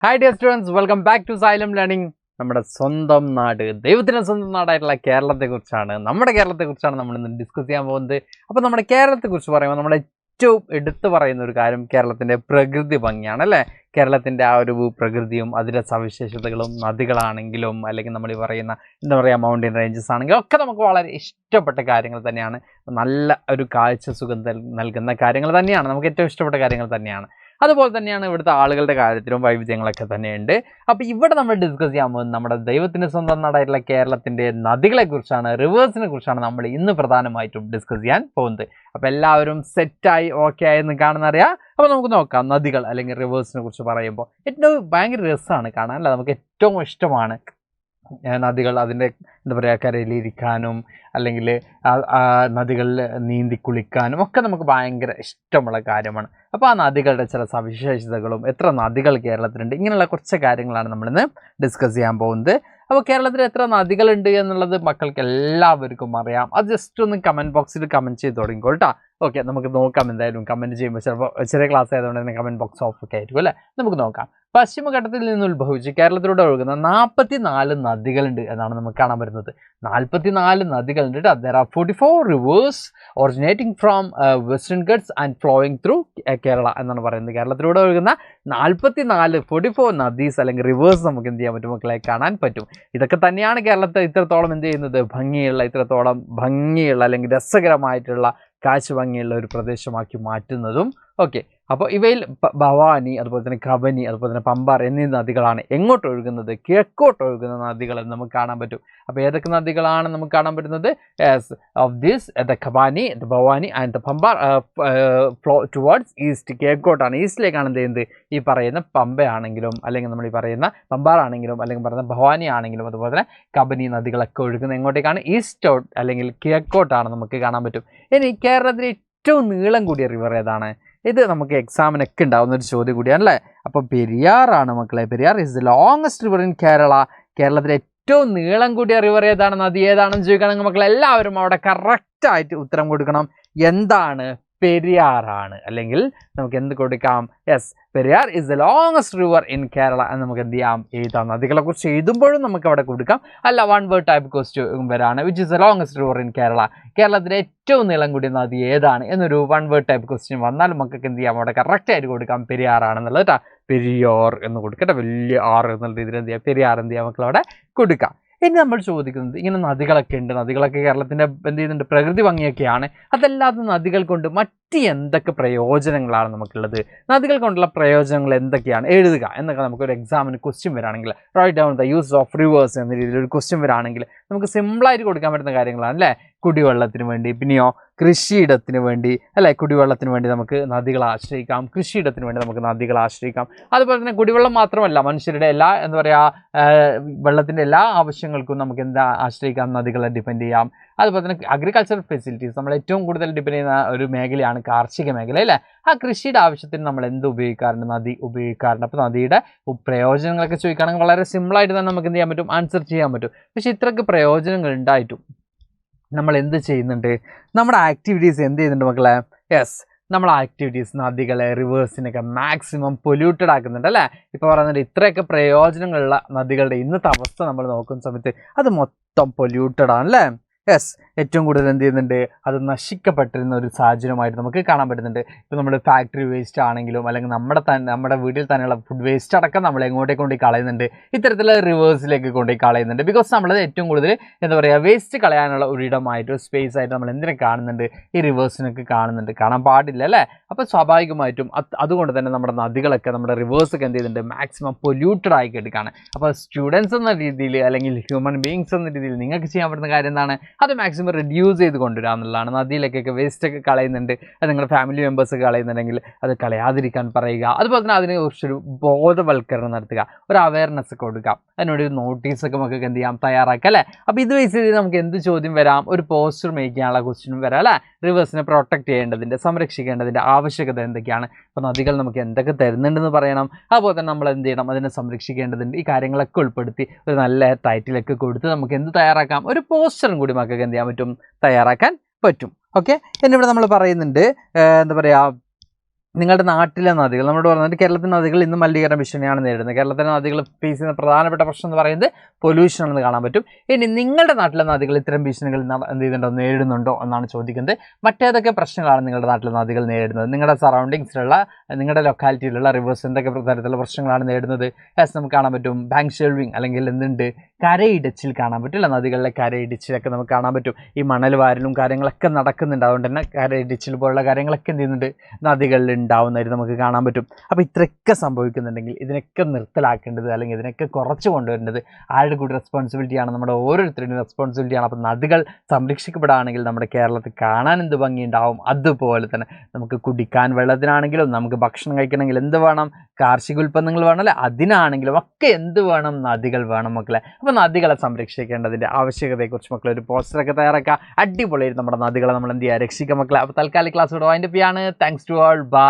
Hi dear students, welcome back to Xylem learning. നമ്മുടെ സ്വന്തം നാട്, ദൈവത്തിൻ്റെ സ്വന്തം നാടായിട്ടുള്ള കേരളത്തെക്കുറിച്ചാണ് നമ്മൾ ഇന്ന് ഡിസ്കസ് ചെയ്യാൻ പോകുന്നത്. അപ്പോൾ നമ്മുടെ കേരളത്തെക്കുറിച്ച് പറയുമ്പോൾ നമ്മുടെ ഏറ്റവും എടുത്തു പറയുന്ന ഒരു കാര്യം കേരളത്തിൻ്റെ പ്രകൃതി ഭംഗിയാണ് അല്ലേ. കേരളത്തിൻ്റെ ആ ഒരു പ്രകൃതിയും അതിൻ്റെ സവിശേഷതകളും നദികളാണെങ്കിലും അല്ലെങ്കിൽ നമ്മൾ ഈ പറയുന്ന എന്താ പറയുക മൗണ്ടൻ റേഞ്ചസ് ആണെങ്കിലും ഒക്കെ നമുക്ക് വളരെ ഇഷ്ടപ്പെട്ട കാര്യങ്ങൾ തന്നെയാണ്. നല്ല ഒരു കാഴ്ച സുഖം നൽകുന്ന കാര്യങ്ങൾ തന്നെയാണ്, നമുക്ക് ഏറ്റവും ഇഷ്ടപ്പെട്ട കാര്യങ്ങൾ തന്നെയാണ്. അതുപോലെ തന്നെയാണ് ഇവിടുത്തെ ആളുകളുടെ കാര്യത്തിലും വൈവിധ്യങ്ങളൊക്കെ തന്നെയുണ്ട്. അപ്പോൾ ഇവിടെ നമ്മൾ ഡിസ്കസ് ചെയ്യാൻ പോകുന്നത് നമ്മുടെ ദൈവത്തിൻ്റെ സ്വന്തം നാടായിട്ടുള്ള കേരളത്തിൻ്റെ നദികളെക്കുറിച്ചാണ്, റിവേഴ്സിനെ കുറിച്ചാണ് നമ്മൾ ഇന്ന് പ്രധാനമായിട്ടും ഡിസ്കസ് ചെയ്യാൻ പോകുന്നത്. അപ്പോൾ എല്ലാവരും സെറ്റായി ഓക്കെ ആയെന്ന് കാണുന്നറിയാം. അപ്പോൾ നമുക്ക് നോക്കാം നദികൾ അല്ലെങ്കിൽ റിവേഴ്സിനെ കുറിച്ച് പറയുമ്പോൾ ഏറ്റവും ഭയങ്കര രസമാണ് കാണാൻ അല്ല, നമുക്ക് ഏറ്റവും ഇഷ്ടമാണ് നദികൾ. അതിൻ്റെ എന്താ പറയുക കരയിലിരിക്കാനും അല്ലെങ്കിൽ നദികളിൽ നീന്തി കുളിക്കാനും ഒക്കെ നമുക്ക് ഭയങ്കര ഇഷ്ടമുള്ള കാര്യമാണ്. അപ്പോൾ ആ നദികളുടെ ചില സവിശേഷതകളും എത്ര നദികൾ കേരളത്തിലുണ്ട് ഇങ്ങനെയുള്ള കുറച്ച് കാര്യങ്ങളാണ് നമ്മളിന്ന് ഡിസ്കസ് ചെയ്യാൻ പോകുന്നത്. അപ്പോൾ കേരളത്തിൽ എത്ര നദികളുണ്ട് എന്നുള്ളത് മക്കൾക്ക് എല്ലാവർക്കും അറിയാം. അത് ജസ്റ്റ് ഒന്ന് കമൻറ്റ് ബോക്സിൽ കമൻറ്റ് ചെയ്ത് തുടങ്ങിക്കോ കേട്ടോ. ഓക്കെ, നമുക്ക് നോക്കാം. എന്തായാലും കമൻറ്റ് ചെയ്യുമ്പോൾ ചിലപ്പോൾ ചെറിയ ക്ലാസ് ആയതുകൊണ്ട് തന്നെ കമൻറ്റ് ബോക്സ് ഓഫ് ഒക്കെ ആയിരിക്കും അല്ലേ. നമുക്ക് നോക്കാം. പശ്ചിമഘട്ടത്തിൽ നിന്ന് ഉത്ഭവിച്ച് കേരളത്തിലൂടെ ഒഴുകുന്ന 44 നദികളുണ്ട് എന്നാണ് നമുക്ക് കാണാൻ പറ്റുന്നത്. 44 നദികളുണ്ട്. There are 44 rivers originating from Western Ghats and flowing through Kerala എന്നാണ് പറയുന്നത്. കേരളത്തിലൂടെ ഒഴുകുന്ന 44 നദീസ് അല്ലെങ്കിൽ റിവേഴ്സ് നമുക്ക് എന്ത് ചെയ്യാൻ പറ്റും മക്കളെ, കാണാൻ പറ്റും. ഇതൊക്കെ തന്നെയാണ് കേരളത്തെ ഇത്രത്തോളം എന്ത് ചെയ്യുന്നത്, ഇത്രത്തോളം ഭംഗിയുള്ള അല്ലെങ്കിൽ രസകരമായിട്ടുള്ള കാഴ്ച ഭംഗിയുള്ള ഒരു പ്രദേശമാക്കി മാറ്റുന്നതും. ഓക്കെ, അപ്പോൾ ഇവയിൽ ഭവാനി, അതുപോലെ തന്നെ കബനി, അതുപോലെ തന്നെ പമ്പാർ എന്നീ നദികളാണ് എങ്ങോട്ട് ഒഴുകുന്നത്, കിഴക്കോട്ട് ഒഴുകുന്ന നദികൾ എന്ന് നമുക്ക് കാണാൻ പറ്റും. അപ്പോൾ ഏതൊക്കെ നദികളാണ് നമുക്ക് കാണാൻ പറ്റുന്നത്? Of this the Kabani, the Bhavani and the Pambar flow towards east, കിഴക്കോട്ടാണ്, ഈസ്റ്റിലേക്കാണ് എന്ത് ചെയ്യുന്നത്. ഈ പറയുന്ന പമ്പയാണെങ്കിലും അല്ലെങ്കിൽ നമ്മൾ ഈ പറയുന്ന പമ്പാറാണെങ്കിലും അല്ലെങ്കിൽ പറയുന്ന ഭവാനി ആണെങ്കിലും അതുപോലെ തന്നെ കബനി നദികളൊക്കെ ഒഴുകുന്നത് എങ്ങോട്ടേക്കാണ്? ഈസ്റ്റോട്ട് അല്ലെങ്കിൽ കിഴക്കോട്ടാണ് നമുക്ക് കാണാൻ പറ്റും. ഇനി കേരളത്തിലെ ഏറ്റവും നീളം കൂടിയ റിവർ ഏതാണ്? ഇത് നമുക്ക് എക്സാമിനൊക്കെ ഉണ്ടാകുന്ന ഒരു ചോദ്യം കൂടിയാണ് അല്ലേ. അപ്പോൾ പെരിയാറാണ് മക്കളെ. Periyar is the longest river in Kerala. കേരളത്തിലെ ഏറ്റവും നീളം കൂടിയ റിവർ ഏതാണ്, നദി ഏതാണെന്ന് ചോദിക്കുകയാണെങ്കിൽ മക്കളെ എല്ലാവരും അവിടെ കറക്റ്റായിട്ട് ഉത്തരം കൊടുക്കണം. എന്താണ്? പെരിയാറാണ്. അല്ലെങ്കിൽ നമുക്ക് എന്ത് കൊടുക്കാം? Yes, Periyar is the longest river in Kerala എന്ന് നമുക്ക് എന്ത് ചെയ്യാം, എഴുതാം. നദികളെ കുറിച്ച് എഴുതുമ്പോഴും നമുക്ക് അവിടെ കൊടുക്കാം. അല്ല, വൺ വേർഡ് ടൈപ്പ് ക്വസ്റ്റ്യൻ വരാണ്, which is the longest river in Kerala. കേരളത്തിലെ ഏറ്റവും നീളം കൂടിയ നദി ഏതാണ് എന്നൊരു വൺ വേർഡ് ടൈപ്പ് ക്വസ്റ്റ്യൻ വന്നാൽ നമുക്ക് എന്ത് ചെയ്യാം, അവിടെ കറക്റ്റായിട്ട് കൊടുക്കാം പെരിയാറാണെന്നുള്ളത് കേട്ടോ. പെരിയോർ എന്ന് കൊടുക്കട്ടെ, വലിയ ആർ എന്നുള്ള രീതിയിൽ എന്ത് ചെയ്യാം, പെരിയാർ എന്ത് ചെയ്യാം മക്കളവിടെ കൊടുക്കാം. ഇനി നമ്മൾ ചോദിക്കുന്നത്, ഇങ്ങനെ നദികളൊക്കെ ഉണ്ട്, നദികളൊക്കെ കേരളത്തിൻ്റെ എന്ത് ചെയ്യുന്നുണ്ട്, പ്രകൃതി ഭംഗിയൊക്കെയാണ്. അതല്ലാതെ നദികൾ കൊണ്ട് മറ്റ് എന്തൊക്കെ പ്രയോജനങ്ങളാണ് നമുക്കുള്ളത്, നദികൾ കൊണ്ടുള്ള പ്രയോജനങ്ങൾ എന്തൊക്കെയാണ് എഴുതുക എന്നൊക്കെ നമുക്കൊരു എക്സാമിന് question വരാണെങ്കിൽ, write down the use of reverse എന്ന രീതിയിൽ ഒരു ക്വസ്റ്റ്യൻ വരാണെങ്കിൽ നമുക്ക് സിമ്പിളായിട്ട് കൊടുക്കാൻ പറ്റുന്ന കാര്യങ്ങളാണ് അല്ലേ. കുടിവെള്ളത്തിന് വേണ്ടി, പിന്നെയോ കൃഷിയിടത്തിന് വേണ്ടി അല്ലേ. കുടിവെള്ളത്തിന് വേണ്ടി നമുക്ക് നദികളെ ആശ്രയിക്കാം, കൃഷിയിടത്തിന് വേണ്ടി നമുക്ക് നദികളെ ആശ്രയിക്കാം. അതുപോലെ തന്നെ കുടിവെള്ളം മാത്രമല്ല, മനുഷ്യരുടെ എല്ലാ എന്താ പറയുക വെള്ളത്തിൻ്റെ എല്ലാ ആവശ്യങ്ങൾക്കും നമുക്ക് എന്താ ആശ്രയിക്കാം, നദികളെ ഡിപ്പെൻഡ് ചെയ്യാം. അതുപോലെ തന്നെ അഗ്രികൾച്ചറൽ ഫെസിലിറ്റീസ്, നമ്മൾ ഏറ്റവും കൂടുതൽ ഡിപ്പെൻഡ് ചെയ്യുന്ന ഒരു മേഖലയാണ് കാർഷിക മേഖല അല്ലേ. ആ കൃഷിയുടെ ആവശ്യത്തിന് നമ്മൾ എന്ത് ഉപയോഗിക്കാറുണ്ട്? നദി ഉപയോഗിക്കാറുണ്ട്. അപ്പോൾ നദിയുടെ പ്രയോജനങ്ങളൊക്കെ ചോദിക്കുകയാണെങ്കിൽ വളരെ സിമ്പിളായിട്ട് തന്നെ നമുക്ക് എന്ത് ചെയ്യാൻ പറ്റും, ആൻസർ ചെയ്യാൻ പറ്റും. പക്ഷേ ഇത്രയ്ക്ക് പ്രയോജനങ്ങൾ ഉണ്ടായിട്ടും നമ്മൾ എന്ത് ചെയ്യുന്നുണ്ട്, നമ്മുടെ ആക്ടിവിറ്റീസ് എന്ത് ചെയ്യുന്നുണ്ട് മക്കളെ? യെസ്, നമ്മളെ ആക്ടിവിറ്റീസ് നദികളെ റിവേഴ്സിനൊക്കെ മാക്സിമം പൊല്യൂട്ടഡ് ആക്കുന്നുണ്ട് അല്ലേ. ഇപ്പോൾ പറയുന്നുണ്ട് ഇത്രയൊക്കെ പ്രയോജനങ്ങളുള്ള നദികളുടെ ഇന്നത്തെ അവസ്ഥ നമ്മൾ നോക്കുന്ന സമയത്ത് അത് മൊത്തം പൊല്യൂട്ടഡ് ആണ് അല്ലേ. യെസ്, ഏറ്റവും കൂടുതൽ എന്ത് ചെയ്യുന്നുണ്ട്, അത് നശിക്കപ്പെട്ടിരുന്ന ഒരു സാഹചര്യമായിട്ട് നമുക്ക് കാണാൻ പറ്റുന്നുണ്ട്. ഇപ്പോൾ നമ്മൾ ഫാക്ടറി വേസ്റ്റ് ആണെങ്കിലും അല്ലെങ്കിൽ നമ്മുടെ വീട്ടിൽ തന്നെയുള്ള ഫുഡ് വേസ്റ്റ് അടക്കം നമ്മൾ എങ്ങോട്ടേക്ക് കൊണ്ടുപോയി കളയുന്നുണ്ട്, ഇത്തരത്തിലുള്ള റിവേഴ്സിലേക്ക് കൊണ്ടുപോയി കളയുന്നുണ്ട്. ബിക്കോസ് നമ്മൾ ഏറ്റവും കൂടുതൽ എന്താ പറയുക വേസ്റ്റ് കളയാനുള്ള ഒരിടമായിട്ട് സ്പേസ് ആയിട്ട് നമ്മൾ എന്തിനെ കാണുന്നുണ്ട്, ഈ റിവേഴ്സിനൊക്കെ കാണുന്നുണ്ട്. കാണാൻ പാടില്ല അല്ലേ. അപ്പോൾ സ്വാഭാവികമായിട്ടും അതുകൊണ്ട് തന്നെ നമ്മുടെ നദികളൊക്കെ നമ്മുടെ റിവേഴ്സൊക്കെ എന്ത് ചെയ്യുന്നുണ്ട്, മാക്സിമം പൊല്യൂട്ടഡ് ആയി എടുക്കുകയാണ്. അപ്പോൾ സ്റ്റുഡൻസ് എന്ന രീതിയിൽ അല്ലെങ്കിൽ ഹ്യൂമൻ ബീയിങ്സ് എന്ന രീതിയിൽ നിങ്ങൾക്ക് ചെയ്യാൻ പറ്റുന്ന കാര്യം എന്താണ്, അത് മാക്സിമം റിഡ്യൂസ് ചെയ്ത് കൊണ്ടുവരിക എന്നുള്ളതാണ്. നദിയിലേക്കൊക്കെ വേസ്റ്റൊക്കെ കളയുന്നുണ്ട്, അത് നിങ്ങളുടെ ഫാമിലി മെമ്പേഴ്സൊക്കെ കളയുന്നുണ്ടെങ്കിൽ അത് കളയാതിരിക്കാൻ പറയുക. അതുപോലെ തന്നെ അതിനെക്കുറിച്ചൊരു ബോധവൽക്കരണം നടത്തുക, ഒരു അവയർനെസ് കൊടുക്കുക, അതിനോട് ഒരു നോട്ടീസൊക്കെ നമുക്ക് എന്ത് ചെയ്യാം, തയ്യാറാക്കുക അല്ലേ. അപ്പോൾ ഇത് വെച്ച് നമുക്ക് എന്ത് ചോദ്യം വരാം, ഒരു പോസ്റ്റർ മേക്ക് ചെയ്യാനുള്ള ക്വസ്റ്റ്യനും വരാം അല്ലേ. റിവേഴ്സിനെ പ്രൊട്ടക്ട് ചെയ്യേണ്ടതിൻ്റെ, സംരക്ഷിക്കേണ്ടതിൻ്റെ ആവശ്യകത എന്തൊക്കെയാണ്, അപ്പോൾ നദികൾ നമുക്ക് എന്തൊക്കെ തരുന്നുണ്ടെന്ന് പറയണം. അതുപോലെ തന്നെ നമ്മൾ എന്ത് ചെയ്യണം, അതിനെ സംരക്ഷിക്കേണ്ടതുണ്ട്. ഈ കാര്യങ്ങളൊക്കെ ഉൾപ്പെടുത്തി ഒരു നല്ല ടൈറ്റിലൊക്കെ കൊടുത്ത് നമുക്ക് എന്ത് തയ്യാറാക്കാം, ഒരു പോസ്റ്ററും കൂടി മക്കൾക്ക് എന്ത് ചെയ്യാൻ പറ്റും, തയ്യാറാക്കാൻ പറ്റും. ഓക്കെ, എന്നിവിടെ നമ്മൾ പറയുന്നുണ്ട് എന്താ പറയുക, നിങ്ങളുടെ നാട്ടിലെ നദികൾ നമ്മളോട് പറഞ്ഞിട്ട് കേരളത്തിലെ നദികൾ ഇന്ന് മലിനീകരണ ഭീഷണിയാണ് നേരിടുന്നത്. കേരളത്തിലെ നദികൾ ഫേസ് ചെയ്യുന്ന പ്രധാനപ്പെട്ട പ്രശ്നം എന്ന് പറയുന്നത് പൊല്യൂഷൻ ആണെന്ന് കാണാൻ പറ്റും. ഇനി നിങ്ങളുടെ നാട്ടിലെ നദികൾ ഇത്തരം ഭീഷണികൾ എന്ത് ചെയ്യുന്നുണ്ടോ, നേരിടുന്നുണ്ടോ എന്നാണ് ചോദിക്കുന്നത്. മറ്റേതൊക്കെ പ്രശ്നങ്ങളാണ് നിങ്ങളുടെ നാട്ടിലെ നദികൾ നേരിടുന്നത്? നിങ്ങളുടെ സറൗണ്ടിങ്സിലുള്ള നിങ്ങളുടെ ലൊക്കാലിറ്റിയിലുള്ള റിവേഴ്സ് എന്തൊക്കെ തരത്തിലുള്ള പ്രശ്നങ്ങളാണ് നേരിടുന്നത്? യെസ്, നമുക്ക് കാണാൻ പറ്റും ബാങ്ക് ഷെൽവിങ്, അല്ലെങ്കിൽ എന്തുണ്ട്, കരയിടിച്ചിൽ കാണാൻ പറ്റില്ല. നദികളിലെ കരയിടിച്ചിലൊക്കെ നമുക്ക് കാണാൻ പറ്റും. ഈ മണൽ വാരലും കാര്യങ്ങളൊക്കെ നടക്കുന്നുണ്ട്. അതുകൊണ്ട് തന്നെ കരയിടിച്ചിൽ പോലുള്ള കാര്യങ്ങളൊക്കെ എന്ത് ചെയ്യുന്നുണ്ട്, നദികളിൽ ഉണ്ടാവുന്നതായിട്ട് നമുക്ക് കാണാൻ പറ്റും. അപ്പോൾ ഇത്രയൊക്കെ സംഭവിക്കുന്നുണ്ടെങ്കിൽ ഇതിനൊക്കെ നിർത്തലാക്കേണ്ടത്, അല്ലെങ്കിൽ ഇതിനൊക്കെ കുറച്ച് കൊണ്ടുവരേണ്ടത് ആരുടെ കൂടി റെസ്പോൺസിബിലിറ്റിയാണ്? നമ്മുടെ ഓരോരുത്തരുടെയും റെസ്പോൺസിബിലിറ്റിയാണ്. അപ്പോൾ നദികൾ സംരക്ഷിക്കപ്പെടുകയാണെങ്കിൽ നമ്മുടെ കേരളത്തിൽ കാണാൻ എന്ത് ഭംഗിയുണ്ടാവും. അതുപോലെ തന്നെ നമുക്ക് കുടിക്കാൻ വെള്ളത്തിനാണെങ്കിലും, നമുക്ക് ഭക്ഷണം കഴിക്കണമെങ്കിൽ എന്ത് വേണം, കാർഷിക ഉൽപ്പന്നങ്ങൾ വേണമല്ലേ, അതിനാണെങ്കിലും ഒക്കെ എന്ത് വേണം, നദികൾ വേണം മക്കളെ. അപ്പോൾ നദികളെ സംരക്ഷിക്കേണ്ടതിൻ്റെ ആവശ്യകതയെക്കുറിച്ച് മക്കളെ ഒരു പോസ്റ്ററൊക്കെ തയ്യാറാക്കുക. അടിപൊളിയായിട്ട് നമ്മുടെ നദികളെ നമ്മൾ എന്ത് ചെയ്യുക, രക്ഷിക്കുക മക്കളെ. അപ്പോൾ തൽക്കാലം ക്ലാസ് ഇവിടെ വൈൻഡപ്പ് ചെയ്യാണ്. Thanks to all, by.